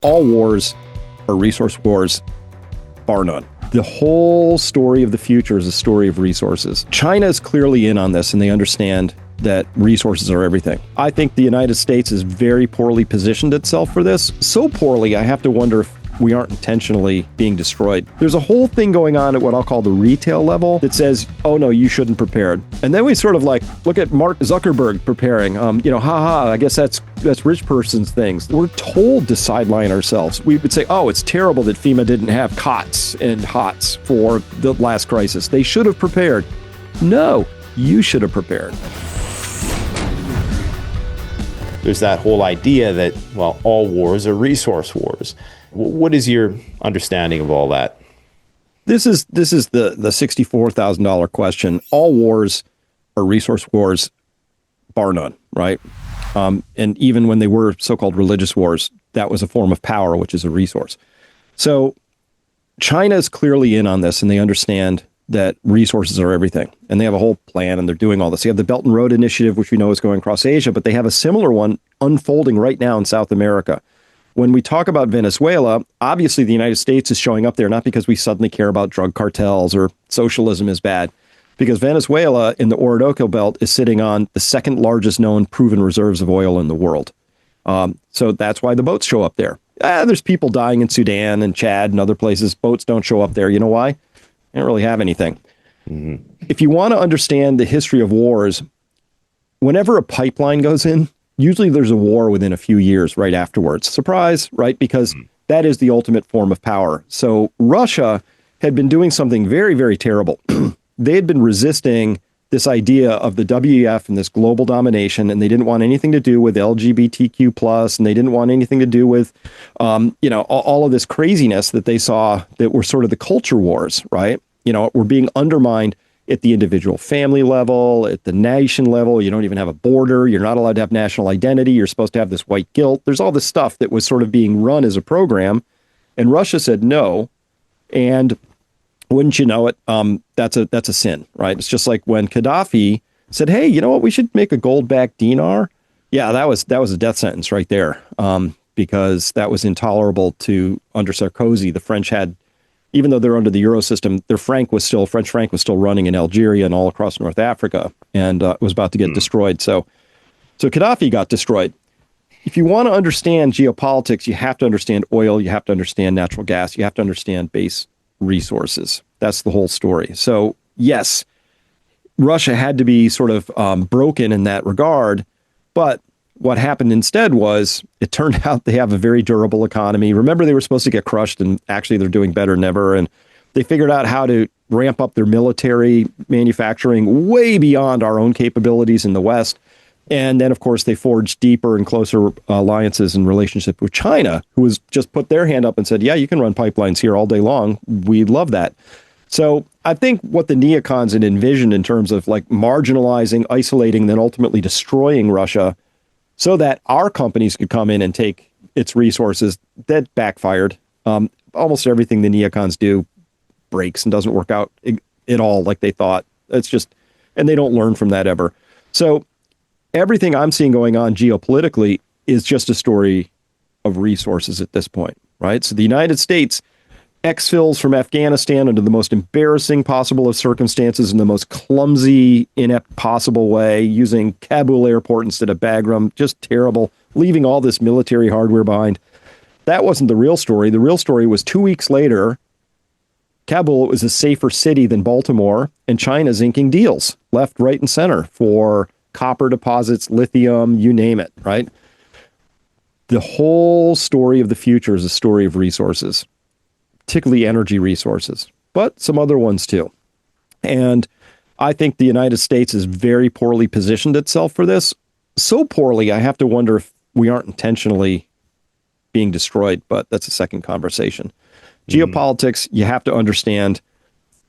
All wars are resource wars, bar none. The whole story of the future is a story of resources. China is clearly in on this, and they understand that resources are everything. I think the United States is very poorly positioned itself for this. So poorly, I have to wonder if we aren't intentionally being destroyed. There's a whole thing going on at what I'll call the retail level that says, oh no, you shouldn't prepare. And then we sort of like look at Mark Zuckerberg preparing, I guess that's rich person's things. We're told to sideline ourselves. We would say, oh, it's terrible that FEMA didn't have cots and HOTS for the last crisis. They should have prepared. No, you should have prepared. There's that whole idea that, well, all wars are resource wars. What is your understanding of all that? This is the $64,000 question. All wars are resource wars, bar none, right? And even when they were so-called religious wars, that was a form of power, which is a resource. So China is clearly in on this, and they understand that resources are everything. And they have a whole plan, and they're doing all this. They have the Belt and Road Initiative, which we know is going across Asia, but they have a similar one unfolding right now in South America. When we talk about Venezuela, obviously the United States is showing up there, not because we suddenly care about drug cartels or socialism is bad, because Venezuela in the Orinoco Belt is sitting on the second largest known proven reserves of oil in the world. So that's why the boats show up there. There's people dying in Sudan and Chad and other places. Boats don't show up there. You know why? They don't really have anything. Mm-hmm. If you want to understand the history of wars, whenever a pipeline goes in, usually there's a war within a few years right afterwards. Surprise, right? Because that is the ultimate form of power. So Russia had been doing something very, very terrible. They had been resisting this idea of the WEF and this global domination, and they didn't want anything to do with LGBTQ plus, and they didn't want anything to do with, all of this craziness that they saw that were sort of the culture wars, right? Were being undermined at the individual family level, at the nation level. You don't even have a border. You're not allowed to have national identity. You're supposed to have this white guilt. There's all this stuff that was sort of being run as a program. And Russia said no. And wouldn't you know it, that's a sin, right? It's just like when Gaddafi said, hey, you know what? We should make a gold-backed dinar. Yeah, that was a death sentence right there, because that was intolerable to under Sarkozy. The French had, even though they're under the Euro system, French franc was still running in Algeria and all across North Africa, and was about to get destroyed. So Gaddafi got destroyed. If you want to understand geopolitics, you have to understand oil, you have to understand natural gas, you have to understand base resources. That's the whole story. So yes, Russia had to be sort of broken in that regard, but what happened instead was it turned out they have a very durable economy. Remember, they were supposed to get crushed, and actually they're doing better than ever. And they figured out how to ramp up their military manufacturing way beyond our own capabilities in the West. And then, of course, they forged deeper and closer alliances and relationship with China, who has just put their hand up and said, yeah, you can run pipelines here all day long. We love that. So I think what the neocons had envisioned in terms of like marginalizing, isolating, then ultimately destroying Russia so that our companies could come in and take its resources, that backfired. Almost everything the neocons do breaks and doesn't work out at all like they thought. It's just, and they don't learn from that ever. So everything I'm seeing going on geopolitically is just a story of resources at this point, right? So the United States exfils from Afghanistan under the most embarrassing possible of circumstances in the most clumsy, inept possible way, using Kabul airport instead of Bagram, just terrible, leaving all this military hardware behind. That wasn't the real story. The real story was 2 weeks later, Kabul was a safer city than Baltimore, and China's inking deals left, right, and center for copper deposits, lithium, you name it, right? The whole story of the future is a story of resources, particularly energy resources, but some other ones too. And I think the United States is very poorly positioned itself for this. So poorly, I have to wonder if we aren't intentionally being destroyed, but that's a second conversation. Geopolitics, you have to understand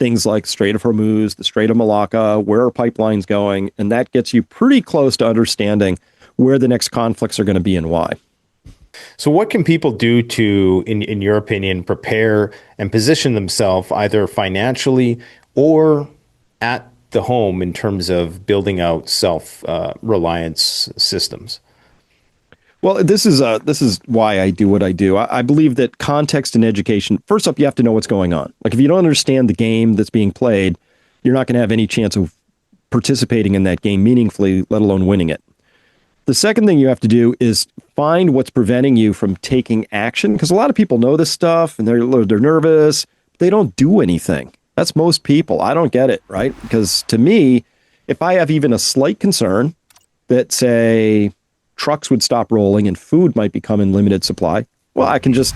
things like Strait of Hormuz, the Strait of Malacca, where are pipelines going? And that gets you pretty close to understanding where the next conflicts are going to be and why. So what can people do to, in your opinion, prepare and position themselves either financially or at the home in terms of building out self-reliance systems? Well, this is why I do what I do. I believe that context and education. First up, you have to know what's going on. Like if you don't understand the game that's being played, you're not going to have any chance of participating in that game meaningfully, let alone winning it. The second thing you have to do is find what's preventing you from taking action, because a lot of people know this stuff and they're nervous. They don't do anything. That's most people. I don't get it, right? Because to me, if I have even a slight concern that say trucks would stop rolling and food might become in limited supply, well, I can just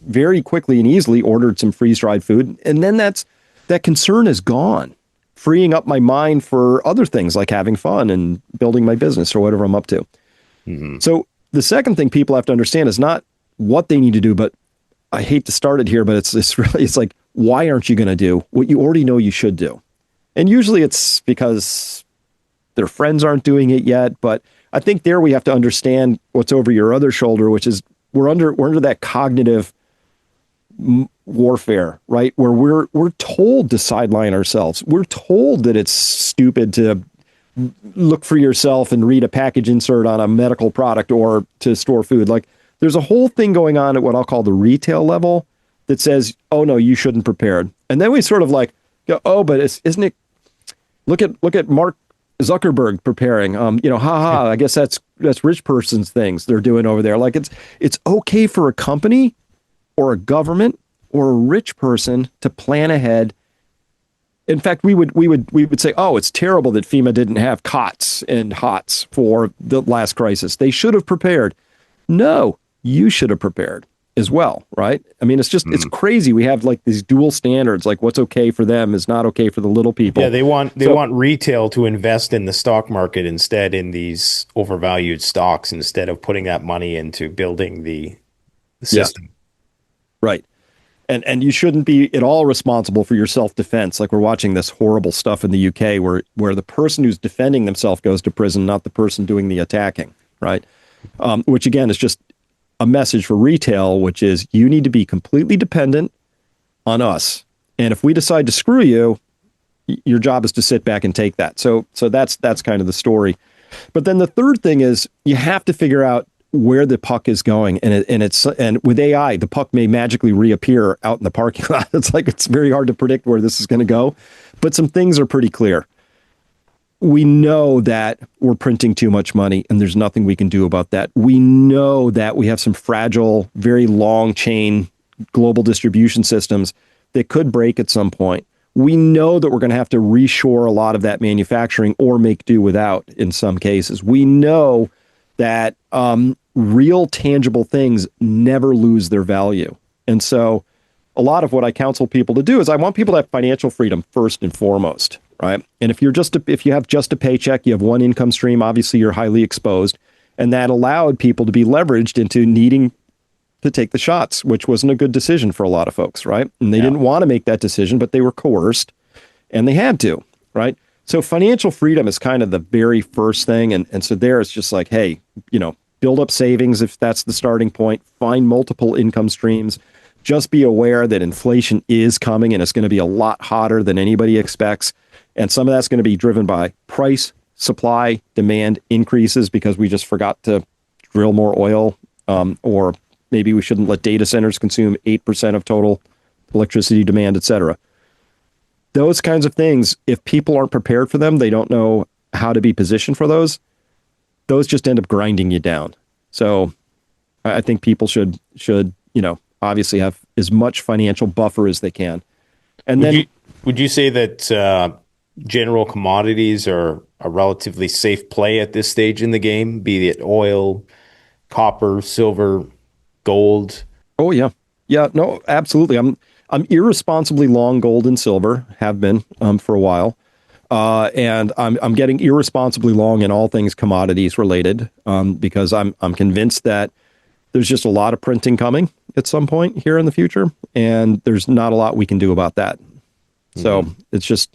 very quickly and easily order some freeze-dried food, and then that concern is gone, freeing up my mind for other things like having fun and building my business or whatever I'm up to. Mm-hmm. So the second thing people have to understand is not what they need to do, but I hate to start it here, but it's really, it's like, why aren't you going to do what you already know you should do? And usually it's because their friends aren't doing it yet. But I think there we have to understand what's over your other shoulder, which is we're under that cognitive warfare, right? Where we're told to sideline ourselves. We're told that it's stupid to look for yourself and read a package insert on a medical product or to store food. Like there's a whole thing going on at what I'll call the retail level that says, oh no, you shouldn't prepared. And then we sort of like go, oh, but isn't it? Look at Mark Zuckerberg preparing. I guess that's rich person's things they're doing over there. Like it's okay for a company or a government or a rich person to plan ahead. In fact, we would say, oh, it's terrible that FEMA didn't have cots and hots for the last crisis. They should have prepared. No, you should have prepared as well, right? I mean, it's just, it's crazy. We have like these dual standards, like what's okay for them is not okay for the little people. Yeah, they want retail to invest in the stock market instead, in these overvalued stocks, instead of putting that money into building the system. Yeah. Right. And you shouldn't be at all responsible for your self-defense. Like we're watching this horrible stuff in the UK where the person who's defending themselves goes to prison, not the person doing the attacking, right? Which again is just a message for retail, which is you need to be completely dependent on us. And if we decide to screw you, your job is to sit back and take that. So that's kind of the story. But then the third thing is you have to figure out where the puck is going. And with AI, the puck may magically reappear out in the parking lot. It's very hard to predict where this is going to go, but some things are pretty clear. We know that we're printing too much money and there's nothing we can do about that. We know that we have some fragile, very long chain global distribution systems that could break at some point. We know that we're going to have to reshore a lot of that manufacturing or make do without in some cases. We know that real tangible things never lose their value. And so a lot of what I counsel people to do is I want people to have financial freedom first and foremost, right? And if you have just a paycheck, you have one income stream, obviously you're highly exposed. And that allowed people to be leveraged into needing to take the shots, which wasn't a good decision for a lot of folks, right? And they didn't want to make that decision, but they were coerced and they had to, right? So financial freedom is kind of the very first thing. And so there it's just like, hey, build up savings if that's the starting point, find multiple income streams, just be aware that inflation is coming and it's going to be a lot hotter than anybody expects. And some of that's going to be driven by price, supply, demand increases because we just forgot to drill more oil, or maybe we shouldn't let data centers consume 8% of total electricity demand, et cetera. Those kinds of things, if people aren't prepared for them, they don't know how to be positioned for those just end up grinding you down. So I think people should obviously have as much financial buffer as they can. And would you say that general commodities are a relatively safe play at this stage in the game, be it oil, copper, silver, gold? Oh yeah. Yeah, no, absolutely. I'm irresponsibly long gold and silver, have been for a while. And I'm getting irresponsibly long in all things commodities related, because I'm convinced that there's just a lot of printing coming at some point here in the future, and there's not a lot we can do about that. So it's just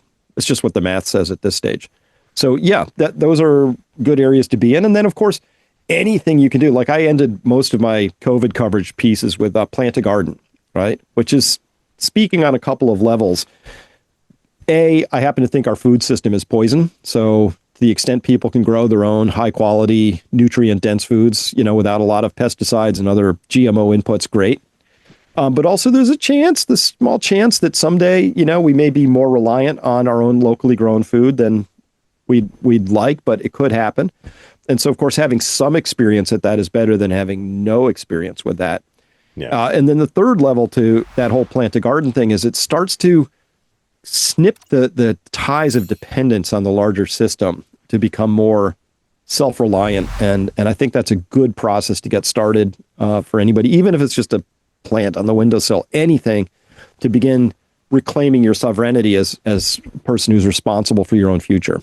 what the math says at this stage. So yeah, those are good areas to be in. And then of course, anything you can do. Like I ended most of my COVID coverage pieces with plant a garden, right? Which is speaking on a couple of levels. I happen to think our food system is poison. So the extent people can grow their own high quality, nutrient dense foods, without a lot of pesticides and other GMO inputs, great. But also there's the small chance that someday, we may be more reliant on our own locally grown food than we'd like, but it could happen. And so, of course, having some experience at that is better than having no experience with that. Yeah. And then the third level to that whole plant to garden thing is it starts to snip the ties of dependence on the larger system to become more self-reliant. And I think that's a good process to get started for anybody, even if it's just a plant on the windowsill, anything to begin reclaiming your sovereignty as a person who's responsible for your own future.